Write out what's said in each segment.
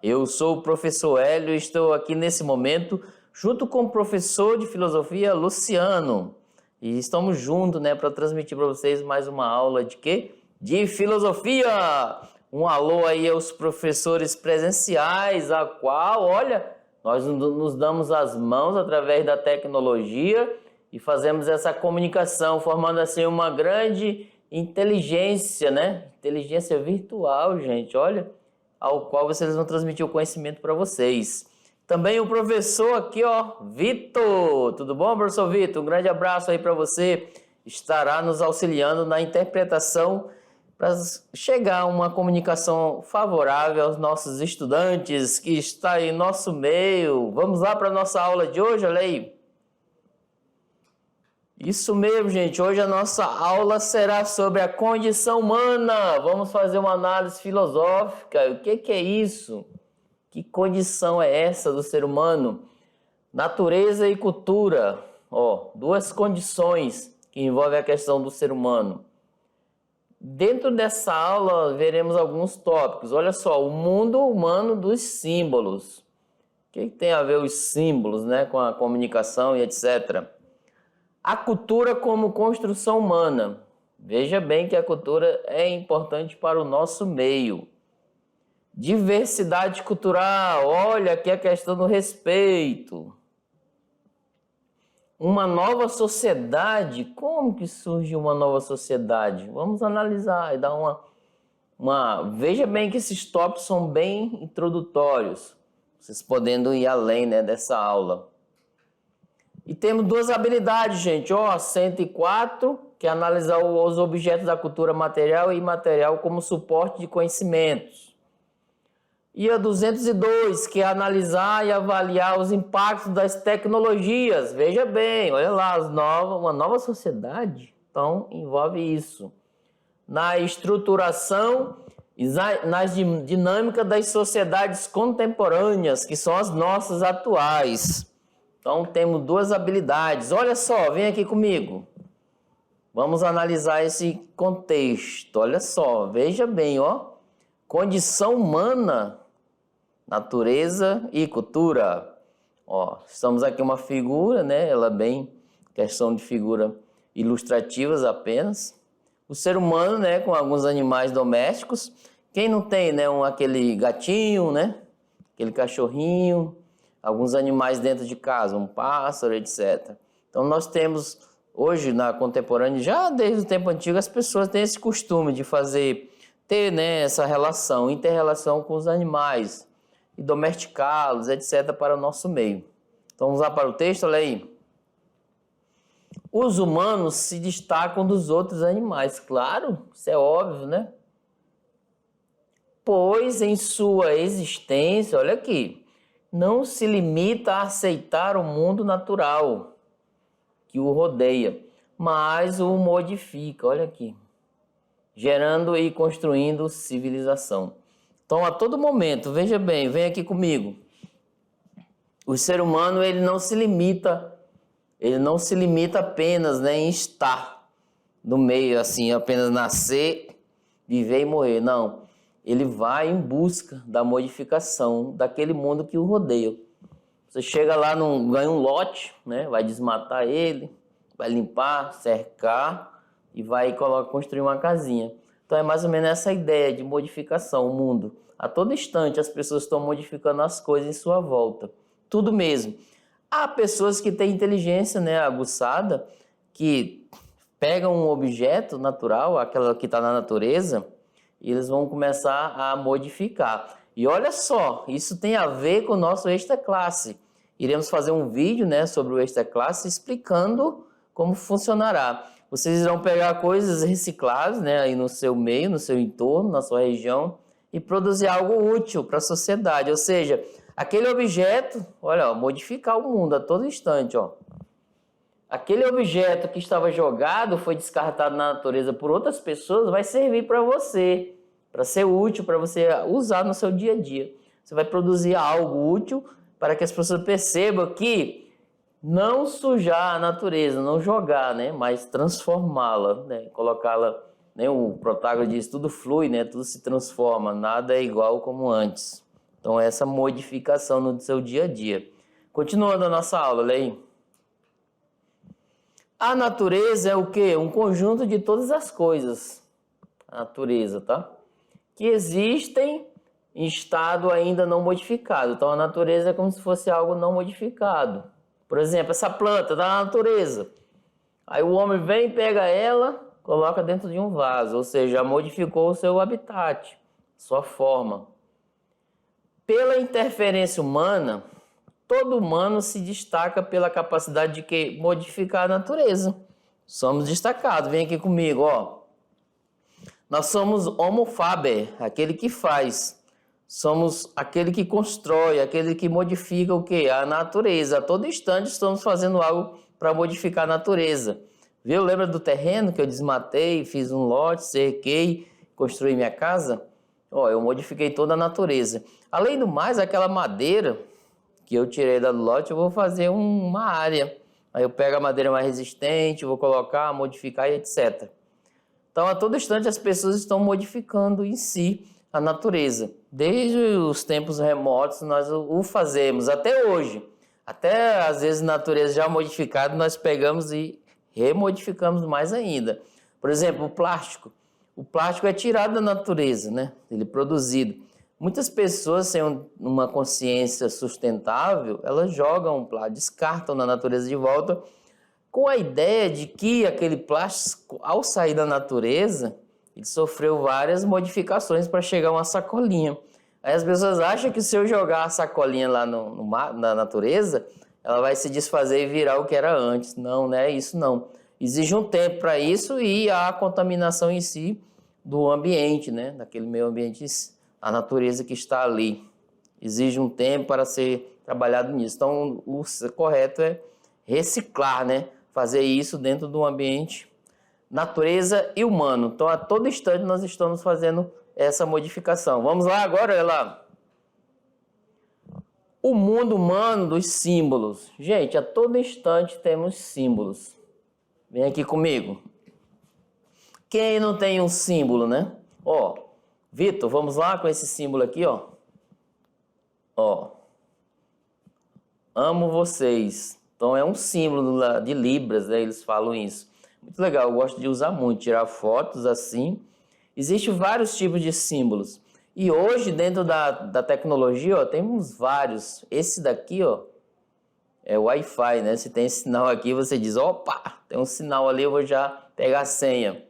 Eu sou o professor Hélio e estou aqui nesse momento junto com o professor de filosofia Luciano. E estamos juntos, né, para transmitir para vocês mais uma aula de quê? De filosofia! Um alô aí aos professores presenciais, a qual, olha, nós nos damos as mãos através da tecnologia e fazemos essa comunicação, formando assim uma grande inteligência, né? Inteligência virtual, gente, olha, ao qual vocês vão transmitir o conhecimento para vocês. Também o professor aqui, ó, Vitor. Tudo bom, professor Vitor? Um grande abraço aí para você. Estará nos auxiliando na interpretação para chegar a uma comunicação favorável aos nossos estudantes que está em nosso meio. Vamos lá para a nossa aula de hoje, olha aí. Isso mesmo, gente. Hoje a nossa aula será sobre a condição humana. Vamos fazer uma análise filosófica. O que é isso? Que condição é essa do ser humano? Natureza e cultura. Ó, duas condições que envolvem a questão do ser humano. Dentro dessa aula veremos alguns tópicos. Olha só, o mundo humano dos símbolos. O que tem a ver os símbolos, né, com a comunicação e etc. A cultura como construção humana. Veja bem que a cultura é importante para o nosso meio. Diversidade cultural. Olha aqui a questão do respeito. Uma nova sociedade. Como que surge uma nova sociedade? Vamos analisar e dar Veja bem que esses tópicos são bem introdutórios. Vocês podendo ir além, né, dessa aula. E temos duas habilidades, gente. Ó, 104, que é analisar os objetos da cultura material e imaterial como suporte de conhecimentos. E a 202, que é analisar e avaliar os impactos das tecnologias. Veja bem, olha lá, uma nova sociedade, então envolve isso. Na estruturação e na dinâmica das sociedades contemporâneas, que são as nossas atuais. Então temos duas habilidades. Olha só, vem aqui comigo. Vamos analisar esse contexto. Olha só, veja bem, ó. Condição humana, natureza e cultura. Ó, estamos aqui uma figura, né? Ela bem questão de figura ilustrativas apenas. O ser humano, né, com alguns animais domésticos. Quem não tem, né, aquele gatinho, né? Aquele cachorrinho, alguns animais dentro de casa, um pássaro, etc. Então nós temos hoje na contemporânea, já desde o tempo antigo, as pessoas têm esse costume de ter, né, essa relação, inter-relação com os animais e domesticá-los, etc., para o nosso meio. Então vamos lá para o texto, olha aí. Os humanos se destacam dos outros animais, claro, isso é óbvio, né? Pois em sua existência, olha aqui, não se limita a aceitar o mundo natural que o rodeia, mas o modifica, olha aqui, gerando e construindo civilização. Então, a todo momento, veja bem, vem aqui comigo. O ser humano, ele não se limita apenas, né, em estar no meio, assim, apenas nascer, viver e morrer. Não, ele vai em busca da modificação daquele mundo que o rodeia. Você chega lá, ganha um lote, né, vai desmatar ele, vai limpar, cercar e vai construir uma casinha. Então é mais ou menos essa ideia de modificação, o mundo. A todo instante as pessoas estão modificando as coisas em sua volta. Tudo mesmo. Há pessoas que têm inteligência, né, aguçada, que pegam um objeto natural, aquela que está na natureza, e eles vão começar a modificar. E olha só, isso tem a ver com o nosso extra classe. Iremos fazer um vídeo, né, sobre o extra classe explicando como funcionará. Vocês irão pegar coisas recicláveis, né, aí no seu meio, no seu entorno, na sua região, e produzir algo útil para a sociedade. Ou seja, aquele objeto, olha, ó, modificar o mundo a todo instante, ó. Aquele objeto que estava jogado, foi descartado na natureza por outras pessoas, vai servir para você, para ser útil, para você usar no seu dia a dia. Você vai produzir algo útil para que as pessoas percebam que não sujar a natureza, não jogar, né, mas transformá-la, né, colocá-la, né, o Protágoras diz, tudo flui, né, tudo se transforma, nada é igual como antes. Então, essa modificação no seu dia a dia. Continuando a nossa aula, olha aí. A natureza é o quê? Um conjunto de todas as coisas. A natureza, tá? Que existem em estado ainda não modificado. Então, a natureza é como se fosse algo não modificado. Por exemplo, essa planta está na natureza. Aí o homem vem, pega ela, coloca dentro de um vaso, ou seja, modificou o seu habitat, sua forma. Pela interferência humana, todo humano se destaca pela capacidade de que modificar a natureza. Somos destacados. Vem aqui comigo, ó. Nós somos homo faber, aquele que faz. Somos aquele que constrói, aquele que modifica o quê? A natureza. A todo instante estamos fazendo algo para modificar a natureza. Viu? Lembra do terreno que eu desmatei, fiz um lote, cerquei, construí minha casa? Ó, eu modifiquei toda a natureza. Além do mais, aquela madeira que eu tirei da lote, eu vou fazer uma área. Aí eu pego a madeira mais resistente, vou colocar, modificar e etc. Então, a todo instante, as pessoas estão modificando em si a natureza. Desde os tempos remotos, nós o fazemos, até hoje. Até, às vezes, natureza já modificada, nós pegamos e remodificamos mais ainda. Por exemplo, o plástico. O plástico é tirado da natureza, né? Ele é produzido. Muitas pessoas, sem uma consciência sustentável, elas jogam o plástico, descartam na natureza de volta, com a ideia de que aquele plástico, ao sair da natureza, ele sofreu várias modificações para chegar a uma sacolinha. Aí as pessoas acham que se eu jogar a sacolinha lá na natureza, ela vai se desfazer e virar o que era antes. Não, não é isso não. Exige um tempo para isso e a contaminação em si do ambiente, né? Daquele meio ambiente, a natureza que está ali. Exige um tempo para ser trabalhado nisso. Então, o correto é reciclar, né? Fazer isso dentro do ambiente, natureza e humano. Então, a todo instante nós estamos fazendo essa modificação. Vamos lá agora, olha lá. O mundo humano dos símbolos. Gente, a todo instante temos símbolos. Vem aqui comigo. Quem não tem um símbolo, né? Ó, Vitor, vamos lá com esse símbolo aqui, ó. Ó. Amo vocês. Então é um símbolo de Libras, né? Eles falam isso. Muito legal, eu gosto de usar muito, tirar fotos assim. Existem vários tipos de símbolos. E hoje, dentro da tecnologia, ó, temos vários. Esse daqui, ó, é o Wi-Fi, né? Se tem sinal aqui, você diz, opa, tem um sinal ali, eu vou já pegar a senha.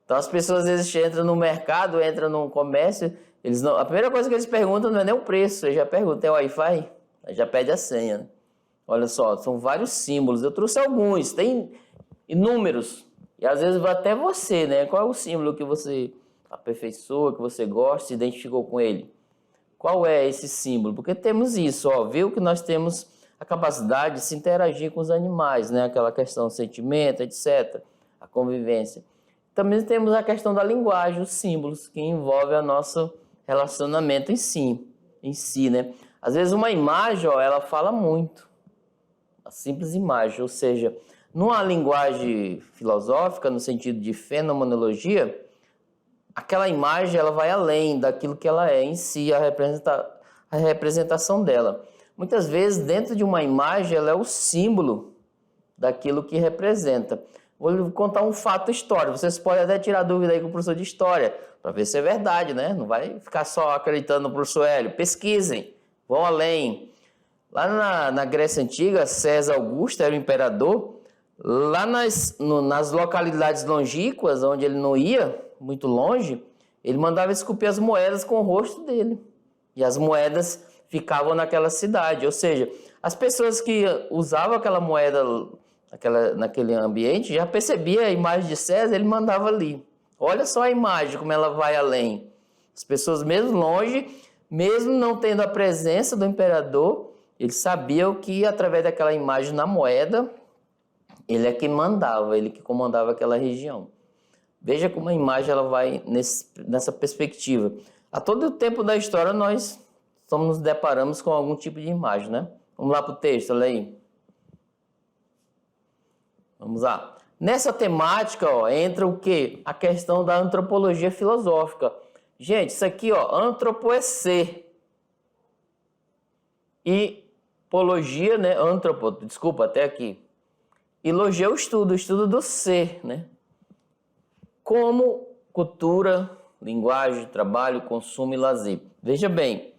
Então as pessoas às vezes entram no mercado, entram no comércio, eles não, a primeira coisa que eles perguntam não é nem o preço, eles já perguntam, é Wi-Fi? Aí já pede a senha, né? Olha só, são vários símbolos. Eu trouxe alguns, tem inúmeros. E às vezes vai até você, né? Qual é o símbolo que você aperfeiçoa, que você gosta, se identificou com ele? Qual é esse símbolo? Porque temos isso, ó, viu que nós temos a capacidade de se interagir com os animais, né? Aquela questão do sentimento, etc. A convivência. Também temos a questão da linguagem, os símbolos, que envolve o nosso relacionamento em si, né? Às vezes uma imagem, ó, ela fala muito. A simples imagem, ou seja, numa linguagem filosófica, no sentido de fenomenologia, aquela imagem ela vai além daquilo que ela é em si, a representação dela. Muitas vezes, dentro de uma imagem, ela é o símbolo daquilo que representa. Vou lhe contar um fato histórico. Vocês podem até tirar dúvida aí com o professor de história, para ver se é verdade, né? Não vai ficar só acreditando no professor Hélio. Pesquisem, vão além. Lá na Grécia Antiga, César Augusto era o imperador. Lá nas localidades longínquas, onde ele não ia muito longe, ele mandava esculpir as moedas com o rosto dele. E as moedas ficavam naquela cidade. Ou seja, as pessoas que usavam aquela moeda naquele ambiente já percebiam a imagem de César, ele mandava ali. Olha só a imagem, como ela vai além. As pessoas, mesmo longe, mesmo não tendo a presença do imperador, eles sabiam que, através daquela imagem na moeda, ele é quem mandava, ele que comandava aquela região. Veja como a imagem ela vai nessa perspectiva. A todo tempo da história, nós nos deparamos com algum tipo de imagem, né? Vamos lá para o texto, olha aí. Vamos lá. Nessa temática, ó, entra o quê? A questão da antropologia filosófica. Gente, isso aqui, ó, antropo é ser. E pologia, né? Desculpa, até aqui. E logia é o estudo do ser, né? Como cultura, linguagem, trabalho, consumo e lazer. Veja bem,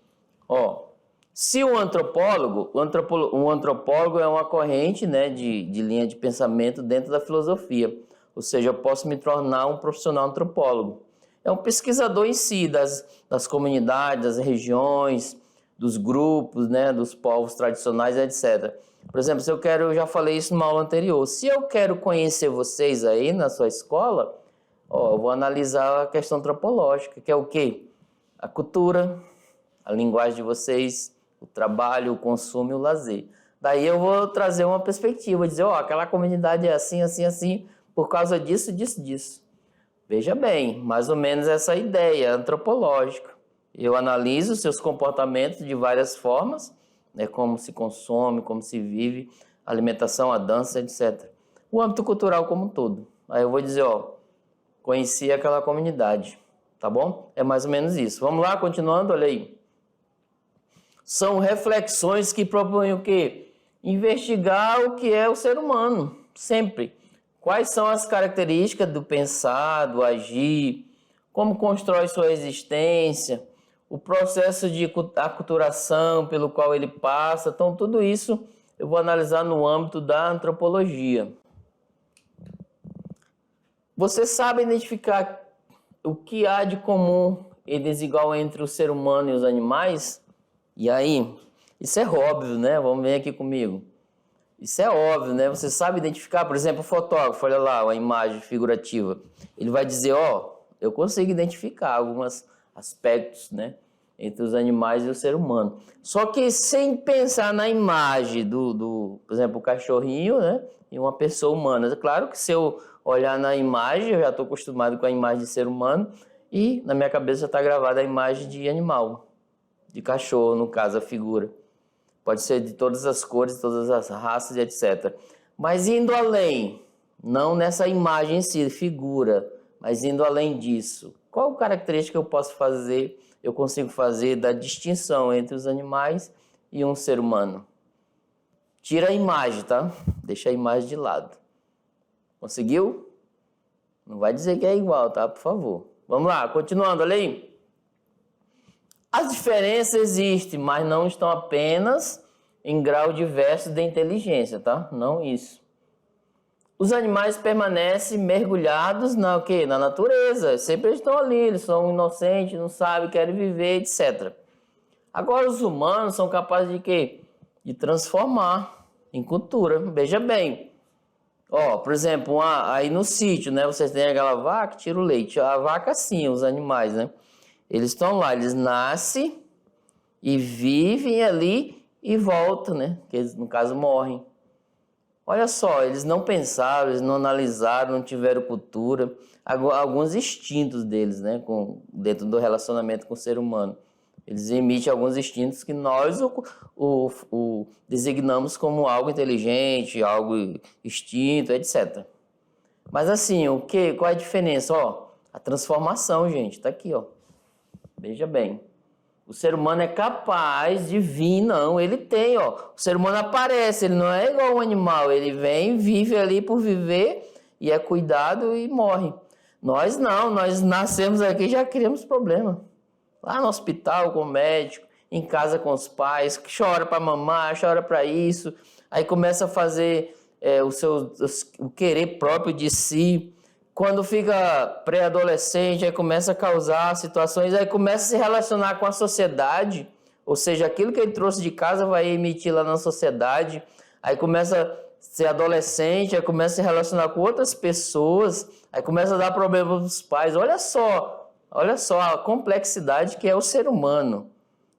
ó, se um antropólogo é uma corrente, né, de linha de pensamento dentro da filosofia. Ou seja, eu posso me tornar um profissional antropólogo. É um pesquisador em si, das comunidades, das regiões, dos grupos, né, dos povos tradicionais, etc. Por exemplo, eu já falei isso numa aula anterior, se eu quero conhecer vocês aí na sua escola, ó, eu vou analisar a questão antropológica, que é o quê? A cultura, a linguagem de vocês, o trabalho, o consumo e o lazer. Daí eu vou trazer uma perspectiva, dizer, ó, aquela comunidade é assim, assim, assim, por causa disso, disso, disso. Veja bem, mais ou menos essa ideia antropológica. Eu analiso seus comportamentos de várias formas, né, como se consome, como se vive, a alimentação, a dança, etc. O âmbito cultural como um todo. Aí eu vou dizer, ó, conheci aquela comunidade, tá bom? É mais ou menos isso. Vamos lá, continuando, olha aí. São reflexões que propõem o quê? Investigar o que é o ser humano, sempre. Quais são as características do pensar, do agir, como constrói sua existência, o processo de aculturação pelo qual ele passa. Então, tudo isso eu vou analisar no âmbito da antropologia. Você sabe identificar o que há de comum e desigual entre o ser humano e os animais? E aí? Isso é óbvio, né? Vamos ver aqui comigo. Isso é óbvio, né? Você sabe identificar, por exemplo, o fotógrafo, olha lá, uma imagem figurativa. Ele vai dizer, ó, eu consigo identificar alguns aspectos, né, entre os animais e o ser humano. Só que sem pensar na imagem por exemplo, o cachorrinho, né, e uma pessoa humana. É claro que se eu olhar na imagem, eu já estou acostumado com a imagem de ser humano e na minha cabeça já está gravada a imagem de animal, de cachorro, no caso, a figura. Pode ser de todas as cores, todas as raças, etc. Mas indo além, não nessa imagem em si, figura, mas indo além disso, qual característica eu consigo fazer da distinção entre os animais e um ser humano? Tira a imagem, tá? Deixa a imagem de lado. Conseguiu? Não vai dizer que é igual, tá? Por favor. Vamos lá, continuando, olha aí. As diferenças existem, mas não estão apenas em grau diverso de inteligência, tá? Não isso. Os animais permanecem mergulhados na natureza. Sempre estão ali, eles são inocentes, não sabem, querem viver, etc. Agora os humanos são capazes de quê? De transformar em cultura. Veja bem. Ó, por exemplo, aí no sítio, né? Vocês têm aquela vaca que tira o leite. A vaca sim, os animais, né? Eles estão lá, eles nascem e vivem ali e voltam, né? Que eles, no caso, morrem. Olha só, eles não pensaram, eles não analisaram, não tiveram cultura. Alguns instintos deles, né? Dentro do relacionamento com o ser humano. Eles emitem alguns instintos que nós o designamos como algo inteligente, algo instinto, etc. Mas assim, qual é a diferença? Ó, a transformação, gente, tá aqui, ó. Veja bem, o ser humano é capaz de vir, não, ele tem, ó. O ser humano aparece, ele não é igual um animal, ele vem, vive ali por viver e é cuidado e morre. Nós não, nós nascemos aqui e já criamos problema. Lá no hospital com o médico, em casa com os pais, que chora para mamar, chora para isso, aí começa a fazer o querer próprio de si. Quando fica pré-adolescente, aí começa a causar situações, aí começa a se relacionar com a sociedade, ou seja, aquilo que ele trouxe de casa vai emitir lá na sociedade, aí começa a ser adolescente, aí começa a se relacionar com outras pessoas, aí começa a dar problema para os pais. Olha só a complexidade que é o ser humano.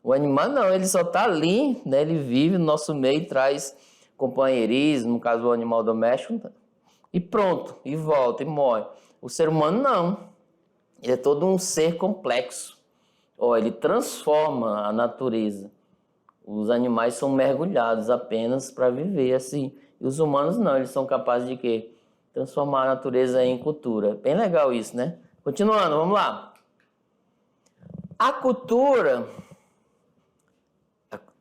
O animal não, ele só está ali, né? Ele vive no nosso meio, traz companheirismo, no caso do animal doméstico, e pronto, e volta, e morre. O ser humano não. Ele é todo um ser complexo. Ele transforma a natureza. Os animais são mergulhados apenas para viver assim. E os humanos não, eles são capazes de quê? Transformar a natureza em cultura. Bem legal isso, né? Continuando, vamos lá. A cultura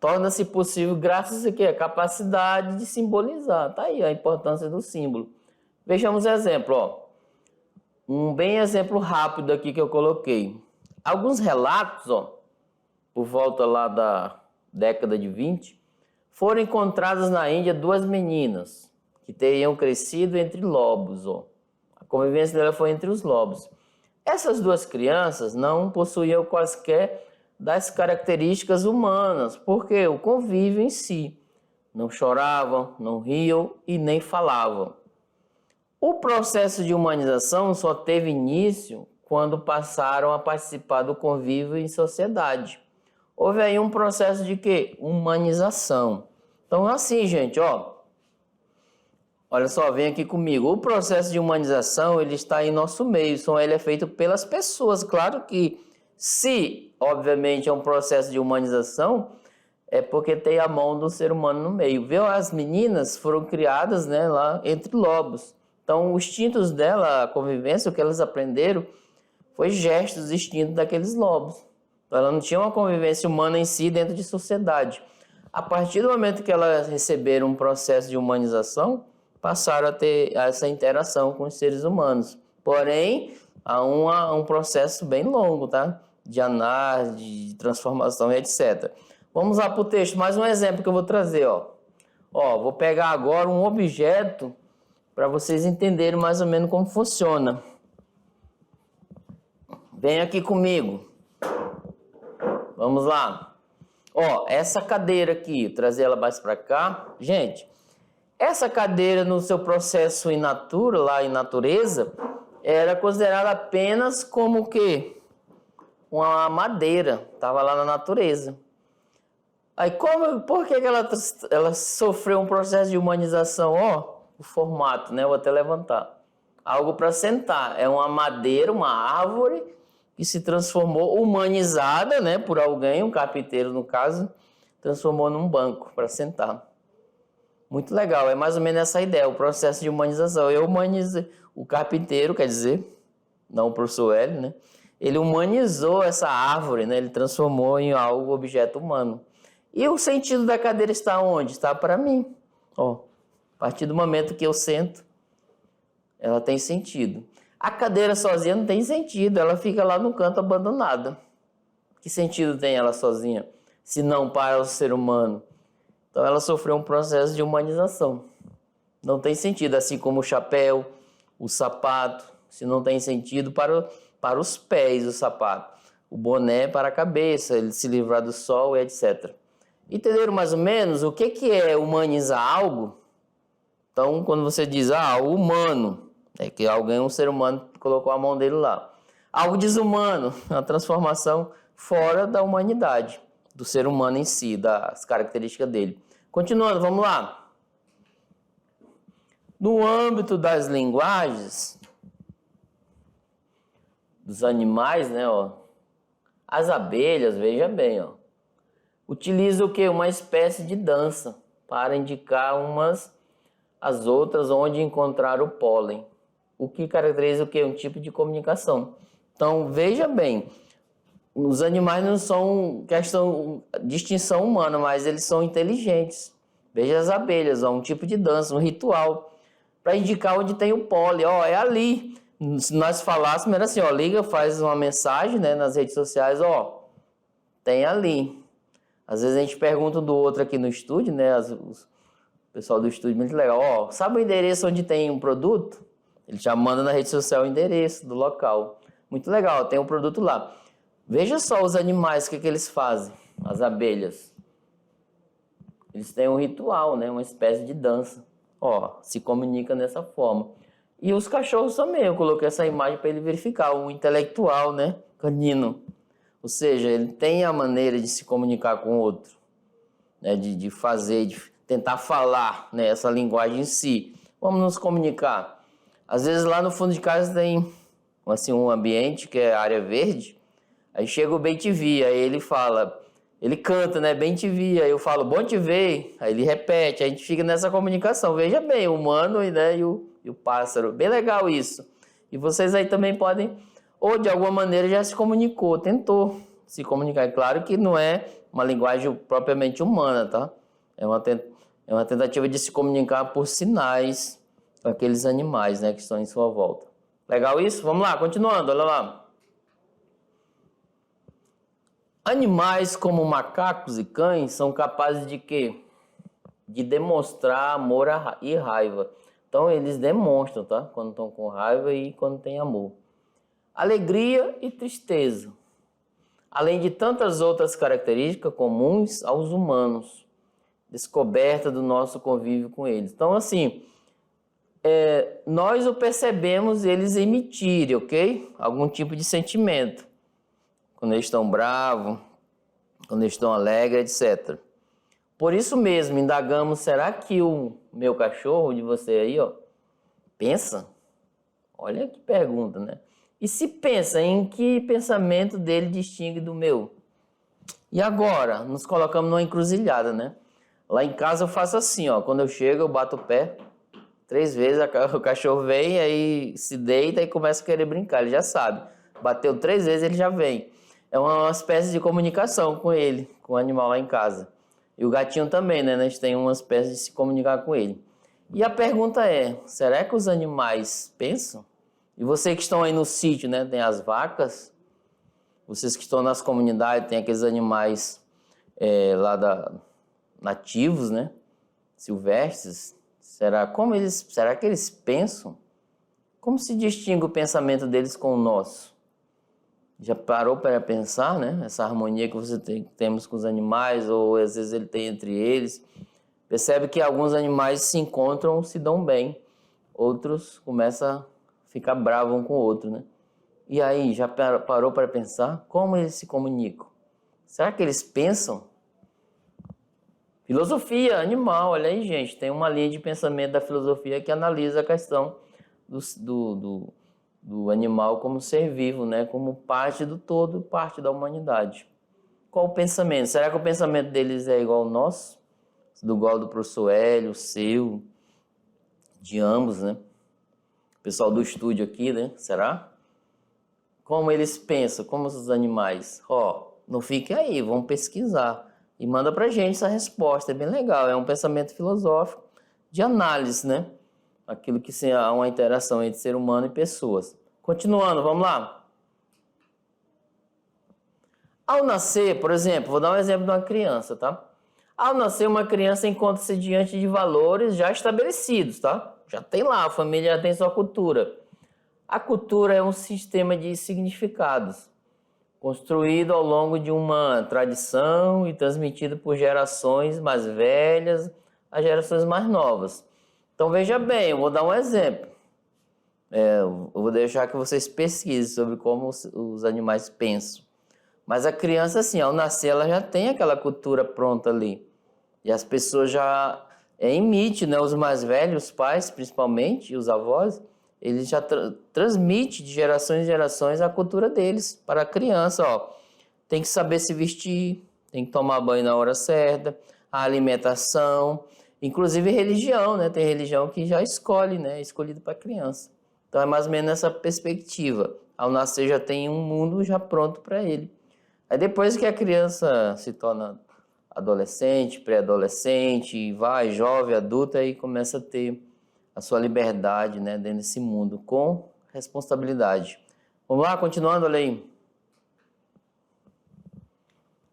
torna-se possível graças a quê? A capacidade de simbolizar. Tá aí a importância do símbolo. Vejamos exemplo, ó. Um bem exemplo rápido aqui que eu coloquei. Alguns relatos, ó, por volta lá da década de 20, foram encontradas na Índia duas meninas que teriam crescido entre lobos, ó. A convivência dela foi entre os lobos. Essas duas crianças não possuíam quaisquer das características humanas, porque o convívio em si. Não choravam, não riam e nem falavam. O processo de humanização só teve início quando passaram a participar do convívio em sociedade. Houve aí um processo de quê? Humanização. Então, assim, gente, ó. Olha só, vem aqui comigo. O processo de humanização, ele está em nosso meio. Ele é feito pelas pessoas. Claro que se, obviamente, é um processo de humanização, é porque tem a mão do ser humano no meio. Viu? As meninas foram criadas, né, lá entre lobos. Então, os instintos dela, a convivência, o que elas aprenderam, foi gestos distintos daqueles lobos. Então, ela não tinha uma convivência humana em si dentro de sociedade. A partir do momento que elas receberam um processo de humanização, passaram a ter essa interação com os seres humanos. Porém, há um processo bem longo, tá? De análise, de transformação e etc. Vamos lá para o texto. Mais um exemplo que eu vou trazer, ó. Ó, vou pegar agora um objeto para vocês entenderem mais ou menos como funciona. Vem aqui comigo. Vamos lá. Ó, essa cadeira aqui, vou trazer ela mais para cá. Gente, essa cadeira no seu processo in natura, lá em natureza, era considerada apenas como o quê? Uma madeira, estava lá na natureza. Aí por que ela sofreu um processo de humanização? Ó, o formato, né? Vou até levantar. Algo para sentar. É uma madeira, uma árvore que se transformou humanizada, né? Por alguém, um carpinteiro no caso, transformou num banco para sentar. Muito legal, é mais ou menos essa ideia, o processo de humanização. Eu humanizei, o carpinteiro, quer dizer, não o professor Hélio, né? Ele humanizou essa árvore, né? Ele transformou em algo, objeto humano. E o sentido da cadeira está onde? Está para mim. Ó, a partir do momento que eu sento, ela tem sentido. A cadeira sozinha não tem sentido, ela fica lá no canto abandonada. Que sentido tem ela sozinha, se não para o ser humano? Então ela sofreu um processo de humanização. Não tem sentido, assim como o chapéu, o sapato, se não tem sentido para os pés o sapato. O boné para a cabeça, ele se livrar do sol e etc. Entenderam mais ou menos o que é humanizar algo? Então, quando você diz, o humano, é que alguém, um ser humano, colocou a mão dele lá. Algo desumano, a transformação fora da humanidade, do ser humano em si, das características dele. Continuando, vamos lá. No âmbito das linguagens dos animais, né, ó, as abelhas, veja bem, ó, utilizam o quê? Uma espécie de dança para indicar umas às outras onde encontrar o pólen. O que caracteriza o quê? Um tipo de comunicação. Então, veja bem, os animais não são questão de extinção humana, mas eles são inteligentes. Veja as abelhas, ó, um tipo de dança, um ritual, para indicar onde tem o pólen. Ó, é ali. Se nós falássemos, era assim, ó, liga, faz uma mensagem, né, nas redes sociais, ó, tem ali. Às vezes a gente pergunta um do outro aqui no estúdio, né, o pessoal do estúdio, muito legal, ó, sabe o endereço onde tem um produto? Ele já manda na rede social o endereço do local. Muito legal, tem um produto lá. Veja só os animais, o que eles fazem, as abelhas. Eles têm um ritual, né? Uma espécie de dança. Ó, se comunica dessa forma. E os cachorros também, eu coloquei essa imagem para ele verificar. Um intelectual, né? Canino. Ou seja, ele tem a maneira de se comunicar com o outro. Né? De fazer, de tentar falar, né? Essa linguagem em si. Vamos nos comunicar. Às vezes lá no fundo de casa tem assim, um ambiente que é área verde. Aí chega o bem te vi, aí ele fala, ele canta, né, bem te vi, aí eu falo, bom te ver, aí ele repete, aí a gente fica nessa comunicação, veja bem, o humano, né, e o pássaro, bem legal isso. E vocês aí também podem, ou de alguma maneira já se comunicou, tentou se comunicar, é claro que não é uma linguagem propriamente humana, tá? É uma tentativa de se comunicar por sinais com aqueles animais, né, que estão em sua volta. Legal isso? Vamos lá, continuando, olha lá. Animais como macacos e cães são capazes de quê? De demonstrar amor e raiva. Então eles demonstram, tá? Quando estão com raiva e quando tem amor. Alegria e tristeza. Além de tantas outras características comuns aos humanos. Descoberta do nosso convívio com eles. Então assim, nós o percebemos eles emitirem, ok? Algum tipo de sentimento. Quando eles estão bravos, quando eles estão alegres, etc. Por isso mesmo, indagamos, será que o meu cachorro, de você aí, ó, pensa? Olha que pergunta, né? E se pensa, em que pensamento dele distingue do meu? E agora, nos colocamos numa encruzilhada, né? Lá em casa eu faço assim, ó, quando eu chego eu bato o pé 3 vezes, o cachorro vem, aí se deita e começa a querer brincar, ele já sabe. Bateu 3 vezes, ele já vem. É uma espécie de comunicação com ele, com o animal lá em casa. E o gatinho também, né? A gente tem uma espécie de se comunicar com ele. E a pergunta é, será que os animais pensam? E vocês que estão aí no sítio, né? Tem as vacas. Vocês que estão nas comunidades, tem aqueles animais nativos, né? Silvestres. Será que eles pensam? Como se distingue o pensamento deles com o nosso? Já parou para pensar, né? Essa harmonia que temos com os animais, ou às vezes ele tem entre eles. Percebe que alguns animais se encontram, se dão bem. Outros começam a ficar bravos um com o outro, né? E aí, já parou para pensar? Como eles se comunicam? Será que eles pensam? Filosofia animal, olha aí, gente. Tem uma linha de pensamento da filosofia que analisa a questão do animal como ser vivo, né? Como parte do todo, parte da humanidade. Qual o pensamento? Será que o pensamento deles é igual ao nosso? Igual do professor Hélio, o seu, de ambos, né? O pessoal do estúdio aqui, né? Será? Como eles pensam? Como os animais? Não fique aí, vamos pesquisar. E manda pra gente essa resposta, é bem legal. É um pensamento filosófico de análise, né? Aquilo que há uma interação entre ser humano e pessoas. Continuando, vamos lá. Ao nascer, por exemplo, vou dar um exemplo de uma criança, tá? Ao nascer, uma criança encontra-se diante de valores já estabelecidos, tá? Já tem lá, a família já tem sua cultura. A cultura é um sistema de significados, construído ao longo de uma tradição e transmitido por gerações mais velhas a gerações mais novas. Então veja bem, eu vou dar um exemplo. Eu vou deixar que vocês pesquisem sobre como os animais pensam. Mas a criança, assim, ao nascer, ela já tem aquela cultura pronta ali. E as pessoas já emitem, né? Os mais velhos, os pais principalmente, e os avós, eles já transmitem de gerações em gerações a cultura deles para a criança, ó. Tem que saber se vestir, tem que tomar banho na hora certa, a alimentação, inclusive religião, né? Tem religião que já escolhe, né? É escolhido para a criança. Então é mais ou menos essa perspectiva. Ao nascer já tem um mundo já pronto para ele. Aí depois que a criança se torna adolescente, pré-adolescente, vai, jovem, adulta, aí começa a ter a sua liberdade, né, dentro desse mundo, com responsabilidade. Vamos lá, continuando, olha aí.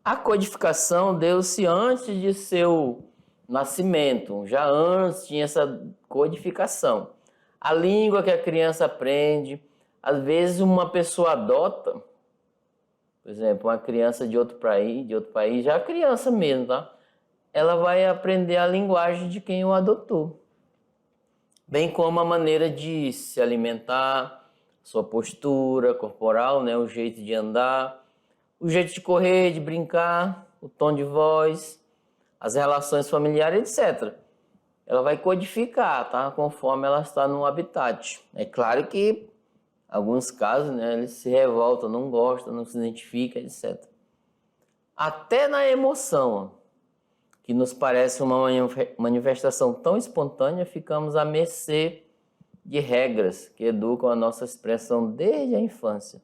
A codificação deu-se antes de seu nascimento, já antes tinha essa codificação. A língua que a criança aprende, às vezes uma pessoa adota, por exemplo, uma criança de outro país, já criança mesmo, tá? Ela vai aprender a linguagem de quem o adotou. Bem como a maneira de se alimentar, sua postura corporal, né? O jeito de andar, o jeito de correr, de brincar, o tom de voz, as relações familiares, etc. Ela vai codificar, tá? Conforme ela está no habitat. É claro que alguns casos, né, eles se revoltam, não gostam, não se identificam, etc. Até na emoção, que nos parece uma manifestação tão espontânea, ficamos à mercê de regras que educam a nossa expressão desde a infância.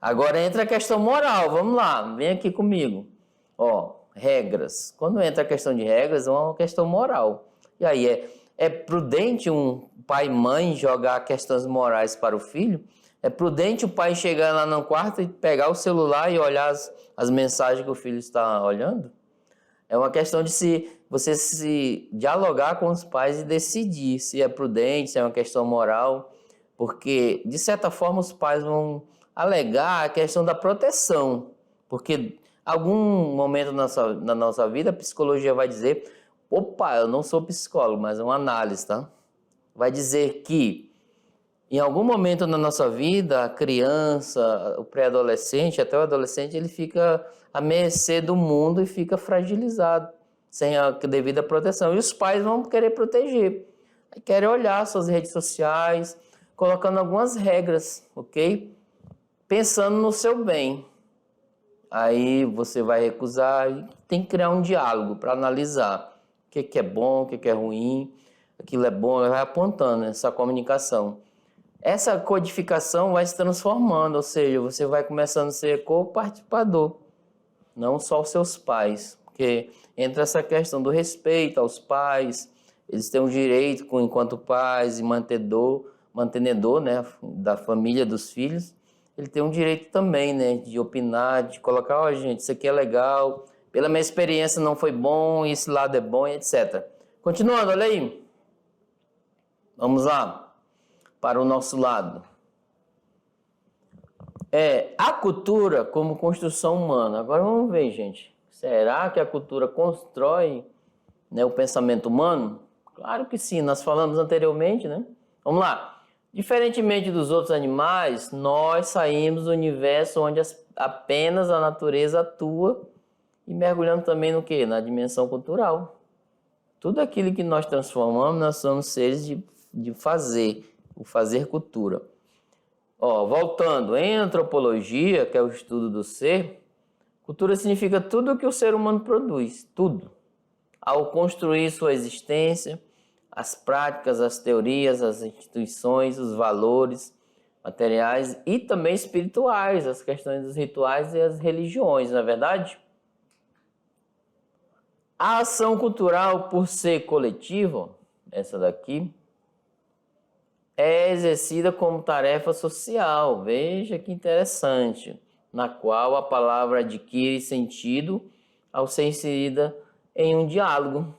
Agora entra a questão moral, vamos lá, vem aqui comigo. regras. Quando entra a questão de regras, é uma questão moral. E aí é prudente um pai e mãe jogar questões morais para o filho? É prudente o pai chegar lá no quarto e pegar o celular e olhar as mensagens que o filho está olhando? É uma questão de você se dialogar com os pais e decidir se é prudente, se é uma questão moral, porque, de certa forma, os pais vão alegar a questão da proteção, porque algum momento na nossa vida a psicologia vai dizer, opa, eu não sou psicólogo, mas é uma análise, tá? Vai dizer que em algum momento na nossa vida, a criança, o pré-adolescente, até o adolescente, ele fica à mercê do mundo e fica fragilizado, sem a devida proteção. E os pais vão querer proteger, querem olhar suas redes sociais, colocando algumas regras, ok? Pensando no seu bem. Aí você vai recusar e tem que criar um diálogo para analisar o que é bom, o que é ruim, aquilo é bom, vai apontando essa comunicação. Essa codificação vai se transformando, ou seja, você vai começando a ser co-participador, não só os seus pais, porque entra essa questão do respeito aos pais, eles têm o direito, enquanto pais e mantenedor, né, da família dos filhos, ele tem um direito também, né, de opinar, de colocar, ó, gente, isso aqui é legal, pela minha experiência não foi bom, esse lado é bom, etc. Continuando, olha aí. Vamos lá. Para o nosso lado. A cultura como construção humana. Agora vamos ver, gente. Será que a cultura constrói, né, o pensamento humano? Claro que sim, nós falamos anteriormente, né? Vamos lá. Diferentemente dos outros animais, nós saímos do universo onde apenas a natureza atua e mergulhamos também no quê? Na dimensão cultural. Tudo aquilo que nós transformamos, nós somos seres de fazer. O fazer cultura. Voltando, em antropologia, que é o estudo do ser, cultura significa tudo o que o ser humano produz, tudo. Ao construir sua existência, as práticas, as teorias, as instituições, os valores materiais e também espirituais, as questões dos rituais e as religiões, não é verdade? A ação cultural, por ser coletiva, essa daqui, é exercida como tarefa social, veja que interessante, na qual a palavra adquire sentido ao ser inserida em um diálogo.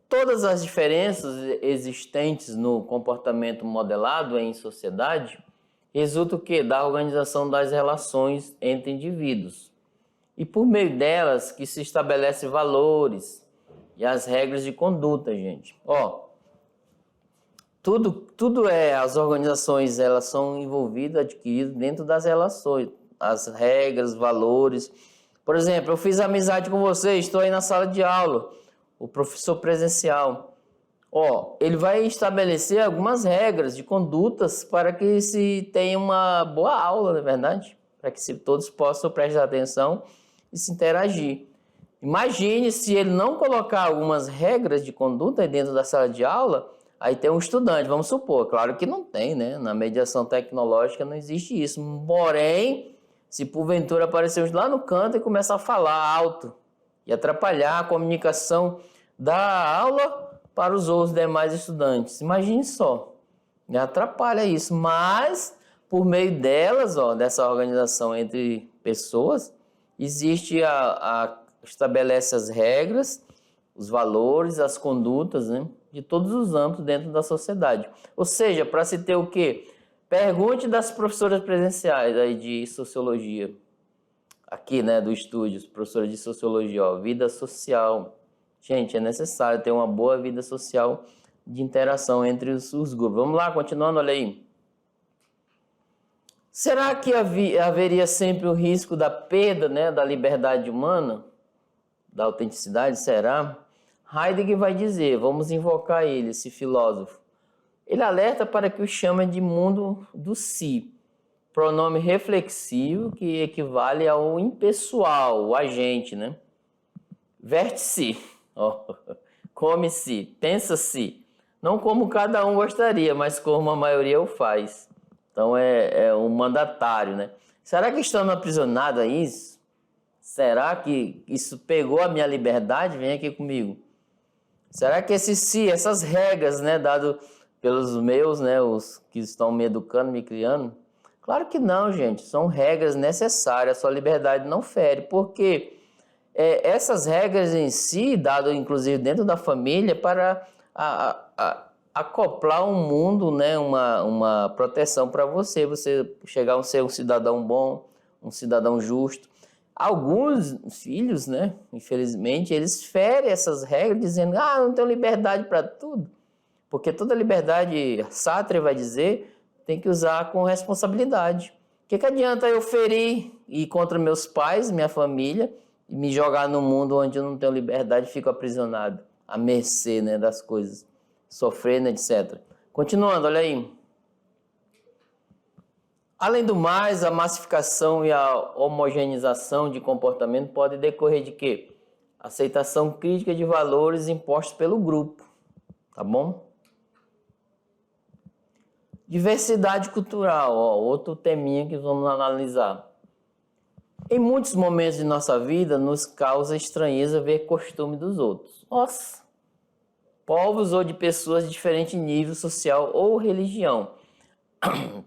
Todas as diferenças existentes no comportamento modelado em sociedade resultam da organização das relações entre indivíduos. E por meio delas que se estabelece valores e as regras de conduta, gente. Tudo as organizações, elas são envolvidas, adquiridas dentro das relações, as regras, valores. Por exemplo, eu fiz amizade com você, estou aí na sala de aula, o professor presencial. Ele vai estabelecer algumas regras de condutas para que se tenha uma boa aula, não é verdade? Para que todos possam prestar atenção e se interagir. Imagine se ele não colocar algumas regras de conduta dentro da sala de aula, aí tem um estudante, vamos supor, claro que não tem, né? Na mediação tecnológica não existe isso. Porém, se porventura aparecer lá no canto e começar a falar alto e atrapalhar a comunicação da aula para os outros demais estudantes, imagine só, atrapalha isso. Mas, por meio delas, dessa organização entre pessoas, existe estabelece as regras, os valores, as condutas, né, de todos os âmbitos dentro da sociedade. Ou seja, para se ter o quê? Pergunte das professoras presenciais aí de sociologia, aqui, né, do estúdio, professora de sociologia, vida social. Gente, é necessário ter uma boa vida social de interação entre os grupos. Vamos lá, continuando, olha aí. Será que haveria sempre o risco da perda, né, da liberdade humana? Da autenticidade, será? Heidegger vai dizer, vamos invocar ele, esse filósofo. Ele alerta para que o chama de mundo do si, pronome reflexivo que equivale ao impessoal, o agente, né? Verte-se, come-se, pensa-se, não como cada um gostaria, mas como a maioria o faz. Então é um mandatário, né? Será que estamos aprisionados a isso? Será que isso pegou a minha liberdade? Vem aqui comigo. Será que essas regras, né, dado pelos meus, né, os que estão me educando, me criando? Claro que não, gente. São regras necessárias. A sua liberdade não fere. Porque essas regras em si, dado inclusive dentro da família, para acoplar um mundo, né, uma proteção para você chegar a ser um cidadão bom, um cidadão justo. Alguns filhos, né, infelizmente, eles ferem essas regras dizendo, eu não tenho liberdade para tudo. Porque toda liberdade, Sartre vai dizer, tem que usar com responsabilidade. O que adianta eu ferir e ir contra meus pais, minha família, e me jogar num mundo onde eu não tenho liberdade e fico aprisionado, à mercê, né, das coisas, sofrendo, etc. Continuando, olha aí. Além do mais, a massificação e a homogeneização de comportamento pode decorrer de quê? Aceitação crítica de valores impostos pelo grupo, tá bom? Diversidade cultural, outro teminha que vamos analisar. Em muitos momentos de nossa vida, nos causa estranheza ver costume dos outros. Nossa! Povos ou de pessoas de diferente nível social ou religião.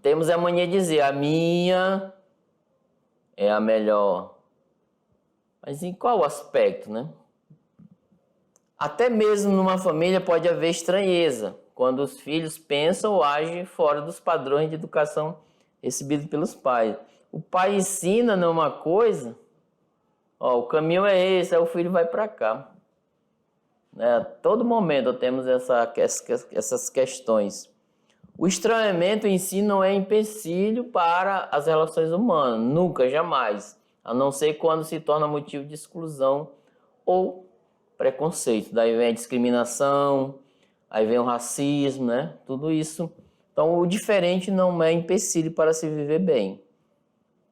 Temos a mania de dizer, a minha é a melhor. Mas em qual aspecto, né? Até mesmo numa família pode haver estranheza, quando os filhos pensam ou agem fora dos padrões de educação recebidos pelos pais. O pai ensina numa coisa, o caminho é esse, aí o filho vai para cá. A todo momento temos essas questões. O estranhamento em si não é empecilho para as relações humanas, nunca, jamais, a não ser quando se torna motivo de exclusão ou preconceito. Daí vem a discriminação, aí vem o racismo, né? Tudo isso. Então, o diferente não é empecilho para se viver bem,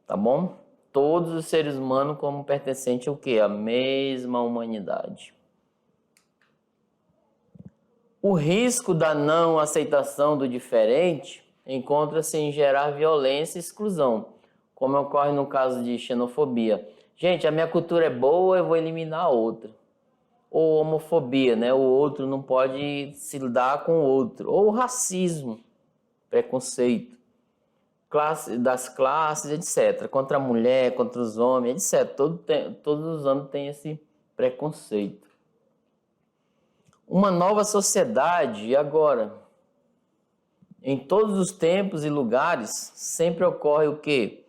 tá bom? Todos os seres humanos como pertencentes ao quê? A mesma humanidade. O risco da não aceitação do diferente encontra-se em gerar violência e exclusão, como ocorre no caso de xenofobia. Gente, a minha cultura é boa, eu vou eliminar a outra. Ou homofobia, né? O outro não pode se lidar com o outro. Ou racismo, preconceito, das classes, etc. Contra a mulher, contra os homens, etc. Todos os âmbitos têm esse preconceito. Uma nova sociedade, e agora? Em todos os tempos e lugares, sempre ocorre o quê?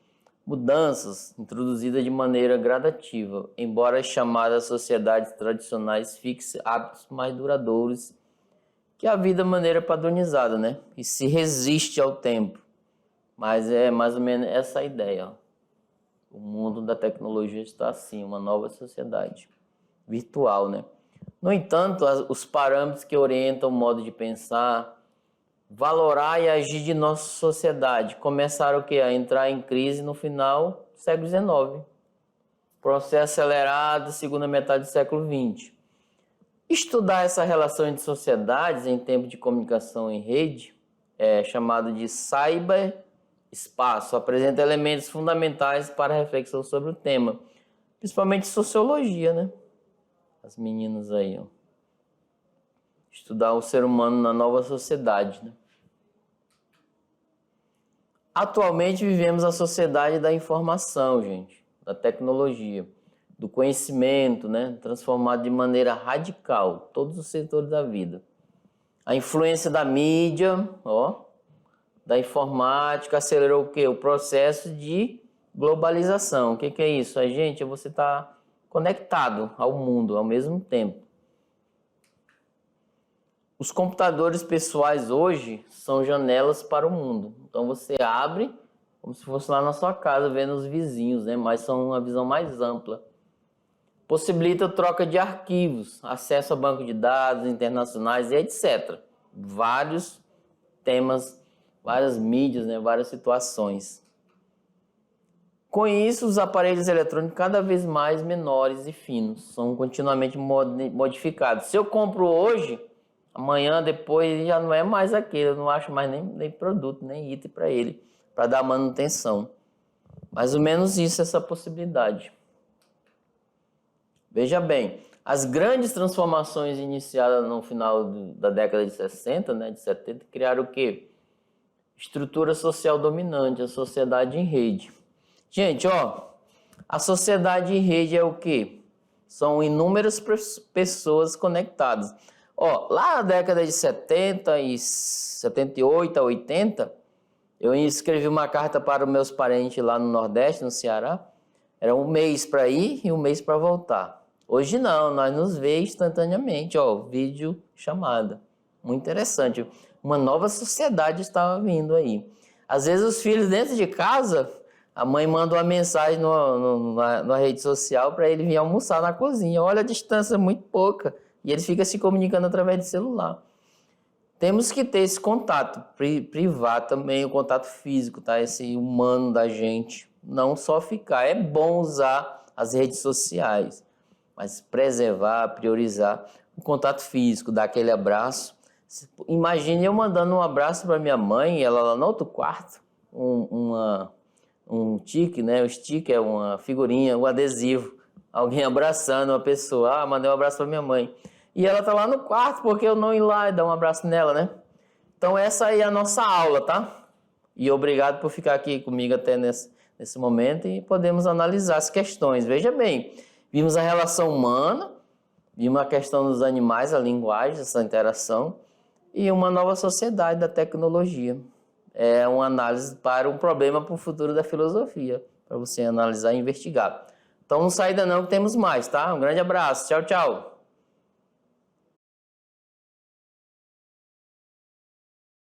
Mudanças introduzidas de maneira gradativa, embora as chamadas sociedades tradicionais fixem hábitos mais duradouros que a vida de maneira padronizada, né? E se resiste ao tempo. Mas é mais ou menos essa a ideia. O mundo da tecnologia está assim, uma nova sociedade virtual, né? No entanto, os parâmetros que orientam o modo de pensar, valorar e agir de nossa sociedade começaram o quê? A entrar em crise no final do século XIX. Processo acelerado, segunda metade do século XX. Estudar essa relação entre sociedades em tempo de comunicação em rede, chamado de cyberespaço, apresenta elementos fundamentais para a reflexão sobre o tema, principalmente sociologia, né? As meninas aí, Estudar o ser humano na nova sociedade, né? Atualmente vivemos a sociedade da informação, gente, da tecnologia, do conhecimento, né? Transformado de maneira radical, todos os setores da vida. A influência da mídia, da informática, acelerou o quê? O processo de globalização. O que é isso? Gente, você está conectado ao mundo ao mesmo tempo. Os computadores pessoais hoje são janelas para o mundo. Então você abre como se fosse lá na sua casa, vendo os vizinhos, né? Mas são uma visão mais ampla. Possibilita a troca de arquivos, acesso a banco de dados internacionais e etc. Vários temas, várias mídias, né? Várias situações. Com isso, os aparelhos eletrônicos cada vez mais menores e finos, são continuamente modificados. Se eu compro hoje, amanhã, depois, já não é mais aquele, eu não acho mais nem produto, nem item para ele, para dar manutenção. Mais ou menos isso, essa possibilidade. Veja bem, as grandes transformações iniciadas no final da década de 60, né, de 70, criaram o quê? Estrutura social dominante, a sociedade em rede. Gente, ó, a sociedade em rede é o quê? São inúmeras pessoas conectadas. Ó, lá na década de 70 e 78 a 80, eu escrevi uma carta para os meus parentes lá no Nordeste, no Ceará. Era um mês para ir e um mês para voltar. Hoje não, nós nos vemos instantaneamente, ó, vídeo chamada. Muito interessante. Uma nova sociedade estava vindo aí. Às vezes os filhos dentro de casa, a mãe manda uma mensagem na rede social para ele vir almoçar na cozinha. Olha, a distância é muito pouca. E eles ficam se comunicando através de celular. Temos que ter esse contato privado também, o contato físico, tá? Esse humano da gente. Não só ficar. É bom usar as redes sociais, mas preservar, priorizar o contato físico, dar aquele abraço. Imagine eu mandando um abraço para minha mãe, ela lá no outro quarto, um tique, né? O stick é uma figurinha, um adesivo. Alguém abraçando uma pessoa. Ah, mandei um abraço para minha mãe. E ela tá lá no quarto, porque eu não ir lá e dar um abraço nela, né? Então essa aí é a nossa aula, tá? E obrigado por ficar aqui comigo até nesse momento e podemos analisar as questões. Veja bem, vimos a relação humana, vimos a questão dos animais, a linguagem, essa interação, e uma nova sociedade da tecnologia. É uma análise para um problema para o futuro da filosofia, para você analisar e investigar. Então não sai daí não que temos mais, tá? Um grande abraço. Tchau, tchau.